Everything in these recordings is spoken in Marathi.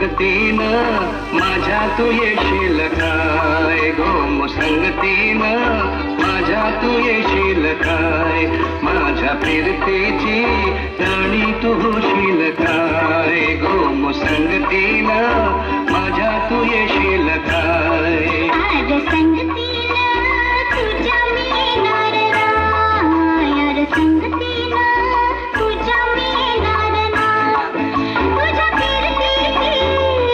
संगतीनं माझ्या तू येशील काय गो संगतीनं माझ्या तू येशील काय माझ्या फिरतेची राणी तू होशील काय गो संगतीनं माझ्या तू येशील काय आज संगतीनं तुझ्या मी येणार ना यार संगतीनं तुझ्या मी येणार ना तुझ्या फिरतीची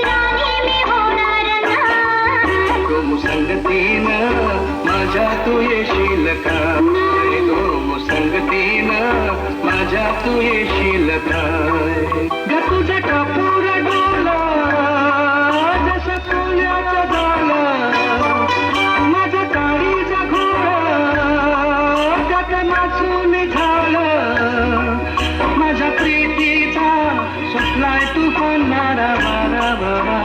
राणी मी होणार ना गो संगतीनं माझ्या तू येशील काय गो संगतीनं माझ्या तू येशील काय ग तुझ्या कापूर डोला जसा तुझ्याचा झाला माझा काळीचा घोडा त्यात नाचून झालं माझ्या प्रीतीचा सुटलाय तू कोणारा बारा बारा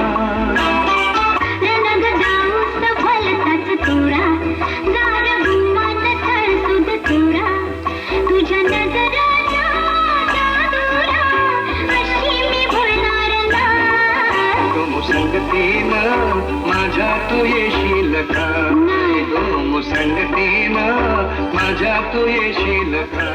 रणग जाऊस फलताच तोरा गार घुमात थळसुद तोरा तुझ्या नजराच्या जादूला अशी मी भुलणार ना गो संगतीनं माझ्या तू येशील का गो संगतीनं माझ्या तू येशील का